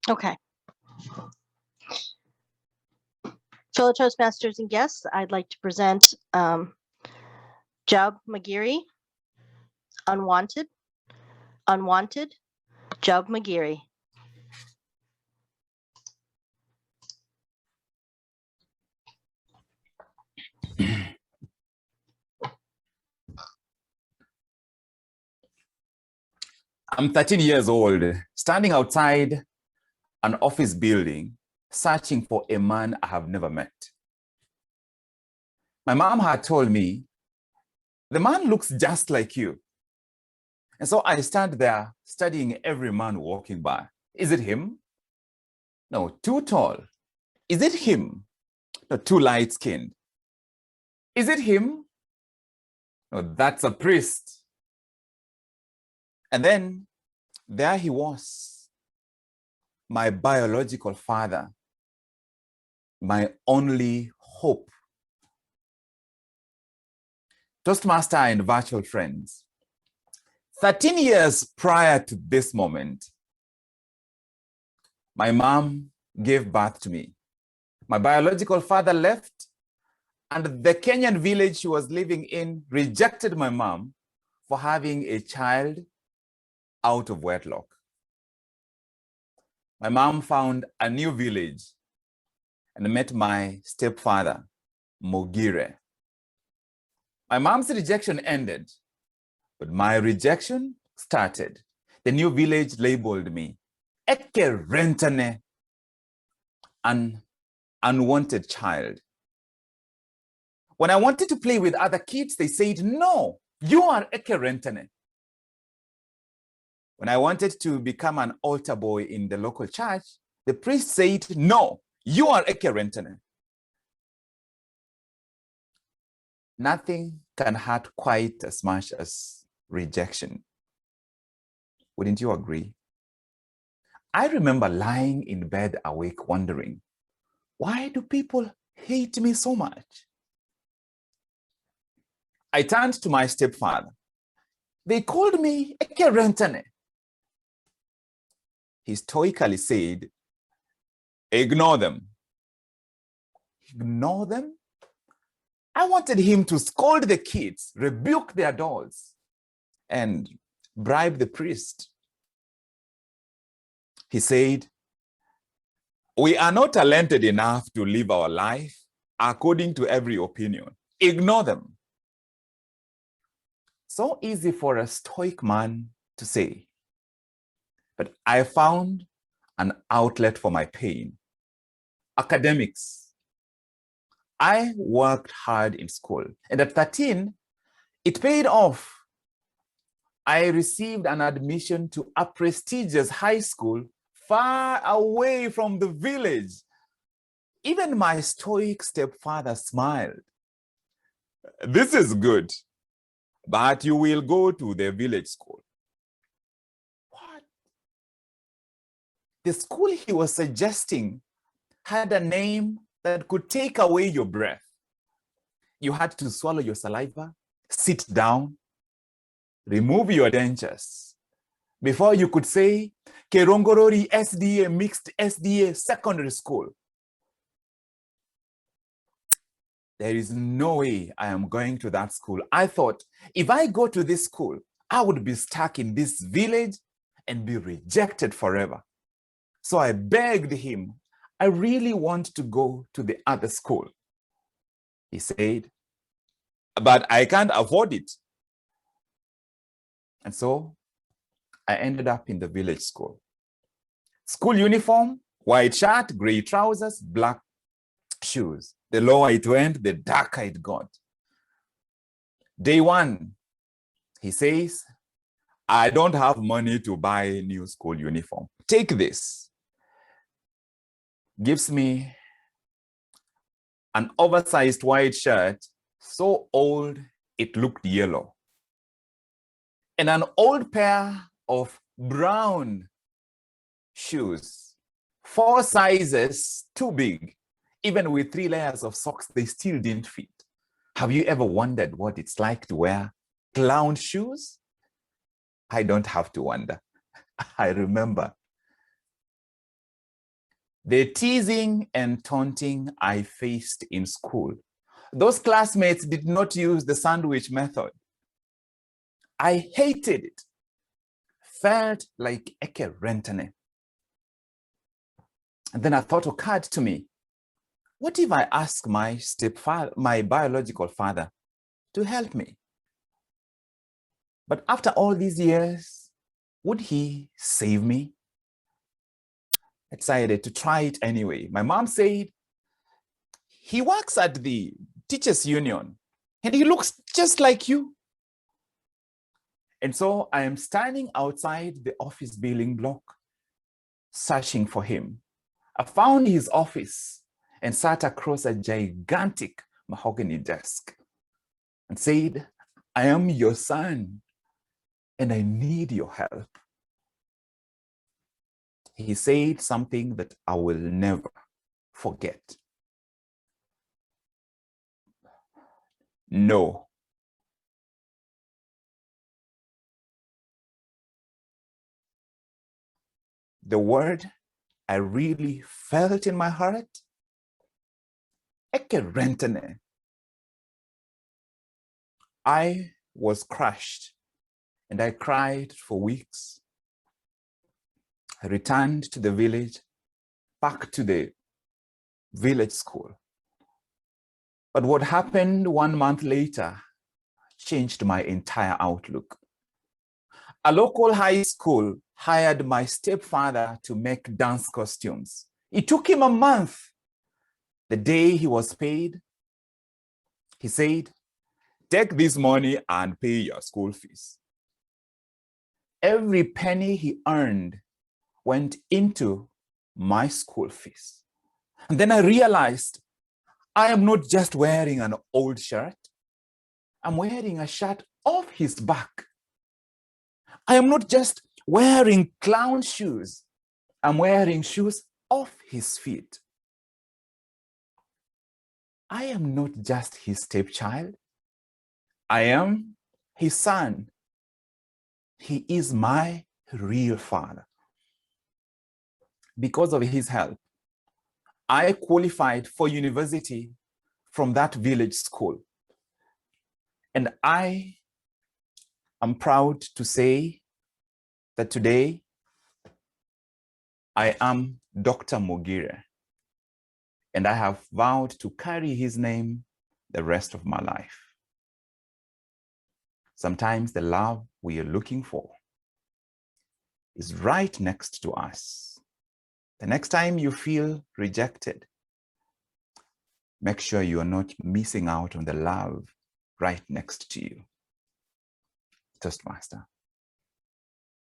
Okay. Fellow Toastmasters and guests, I'd like to present Job Mogire, Unwanted, Unwanted, Job Mogire. I'm 13 years old, standing outside an office building, searching for a man I have never met. My mom had told me, the man looks just like you. And so I stand there studying every man walking by. Is it him? No, too tall. Is it him? No, too light-skinned. Is it him? No, that's a priest. And then there he was, my biological father, my only hope. Toastmaster and virtual friends, 13 years prior to this moment, my mom gave birth to me. My biological father left, and the Kenyan village she was living in rejected my mom for having a child out of wedlock. My mom found a new village and met my stepfather, Mogire. My mom's rejection ended, but my rejection started. The new village labeled me Eke Rentane, an unwanted child. When I wanted to play with other kids, they said, no, you are Eke Rentane. When I wanted to become an altar boy in the local church, the priest said, no, you are Eke Rentane. Nothing can hurt quite as much as rejection. Wouldn't you agree? I remember lying in bed awake wondering, why do people hate me so much? I turned to my stepfather. They called me Eke Rentane. He stoically said, ignore them. Ignore them? I wanted him to scold the kids, rebuke their dolls, and bribe the priest. He said, we are not talented enough to live our life according to every opinion. Ignore them. So easy for a stoic man to say. But I found an outlet for my pain. Academics. I worked hard in school, and at 13, it paid off. I received an admission to a prestigious high school far away from the village. Even my stoic stepfather smiled. This is good, but you will go to the village school. What? The school he was suggesting had a name that could take away your breath. You had to swallow your saliva, sit down, remove your dentures before you could say, Kerongorori SDA Mixed SDA Secondary School. There is no way I am going to that school. I thought, if I go to this school, I would be stuck in this village and be rejected forever. So I begged him, I really want to go to the other school. He said, but I can't afford it. And so I ended up in the village school. School uniform, white shirt, gray trousers, black shoes. The lower it went, the darker it got. Day one, he says, I don't have money to buy a new school uniform. Take this. Gives me an oversized white shirt, so old it looked yellow, and an old pair of brown shoes, 4 sizes too big. Even with 3 layers of socks, they still didn't fit. Have you ever wondered what it's like to wear clown shoes? I don't have to wonder. I remember the teasing and taunting I faced in school. Those classmates did not use the sandwich method. I hated it. Felt like eke rentane. And then a thought occurred to me. What if I ask my stepfather, my biological father, to help me? But after all these years, would he save me? I decided to try it anyway. My mom said, he works at the teachers union and he looks just like you. And so I am standing outside the office building block, searching for him. I found his office and sat across a gigantic mahogany desk and said, I am your son and I need your help. He said something that I will never forget. No. The word I really felt in my heart, eke rentane. I was crushed and I cried for weeks. I returned to the village, back to the village school. But what happened 1 month later changed my entire outlook. A local high school hired my stepfather to make dance costumes. It took him a month. The day he was paid, he said, take this money and pay your school fees. Every penny he earned went into my school fees. And then I realized I am not just wearing an old shirt. I'm wearing a shirt off his back. I am not just wearing clown shoes. I'm wearing shoes off his feet. I am not just his stepchild. I am his son. He is my real father. Because of his help, I qualified for university from that village school. And I am proud to say that today I am Dr. Mogire, and I have vowed to carry his name the rest of my life. Sometimes the love we are looking for is right next to us. The next time you feel rejected, make sure you are not missing out on the love right next to you. Toastmaster.